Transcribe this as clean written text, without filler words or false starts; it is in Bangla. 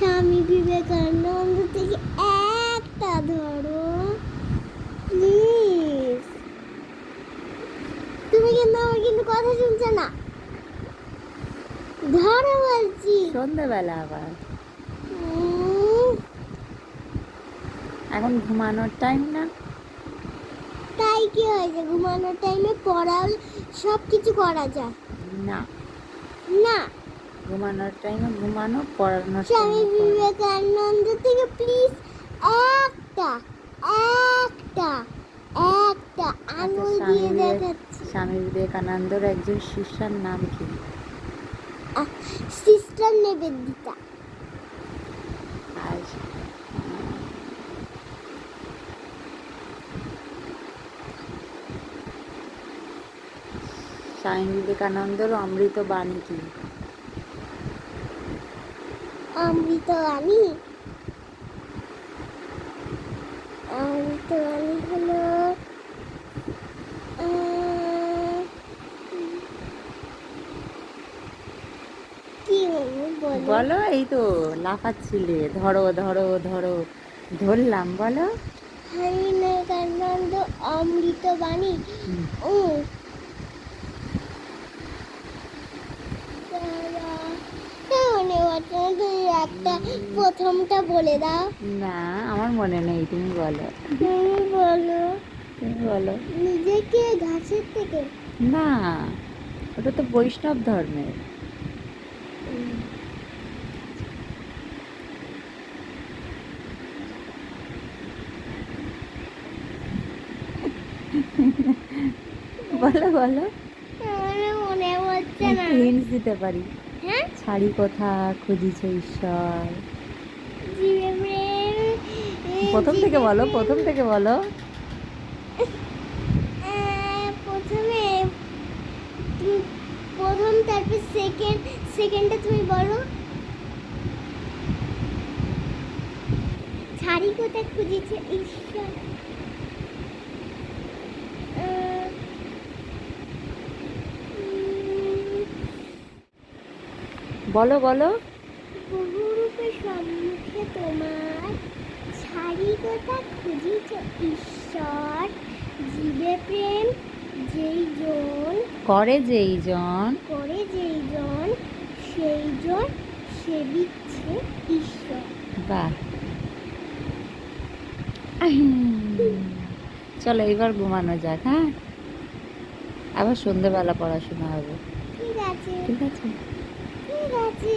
স্বামী বিবেকানন্দ থেকে একটা ধরো প্লিজ। তুমি কিন্তু আমার কিন্তু কথা শুনছো না। ধরো বলছি। সন্ধ্যাবেলা আবার, উম, এখন ঘুমানোর টাইম না। তাই কি হয়েছে? ঘুমানোর টাইমে পড়াল সব কিছু করা যায় না, না? ঘুমানোর টাইমে ঘুমানো, পড়ানোর স্বামী টাইমে পড়া। বিবেকানন্দ থেকে প্লিজ একটা একটা একটা আচ্ছা, আঙুল দিয়ে দেখাচ্ছি। স্বামী বিবেকানন্দর একজন শিষ্যার নাম কি? সিস্টার নিবেদিতা। আর স্বামী বিবেকানন্দর অমৃত বাণী কি? অমৃত বাণী, অমৃত বাণী হলো কি বলো? বলো, এই তো লাফাচ্ছিলে। ধরো ধরো ধরো, ধরলাম, বলো। স্বামী বিবেকানন্দ অমৃত বাণী। হুম, মনে হচ্ছে না, তুমি একটা প্রথমটা বলে দাও। না, আমার মনে নেই, তুমি বলো। তুমি বলো। তুমি বলো। নিজেকে ঘাসের থেকে। না, ওটা তো বৈষ্ণব ধর্মের। বলো বলো, আমার মনে হচ্ছে না। একটু হিন্টস দিতে পারি। হ্যাঁ, ছাড়ি কথা খুঁজিছ ঈশ্বর। জীবে প্রেম। প্রথম থেকে বলো, প্রথম থেকে বলো। প্রথমে প্রথম, তারপর সেকেন্ডটা তুমি বলো। ছাড়ি কোথায় খুঁজেছে ঈশ্বর। বলো বলো। বহুরূপে সম্মুখে তোমার, ছাড়ি কোথায় খুঁজিছ ঈশ্বর। জীবে প্রেম যেই জন করে যেই জন। করে, যেই জন সেই জন সেবিচ্ছে ঈশ্বর। বাহ। চলো এবার ঘুমানো যাক, হ্যাঁ? আবার সন্ধেবেলা পড়াশোনা হবে। ঠিক আছে, ঠিক আছে। ঠিক আছে।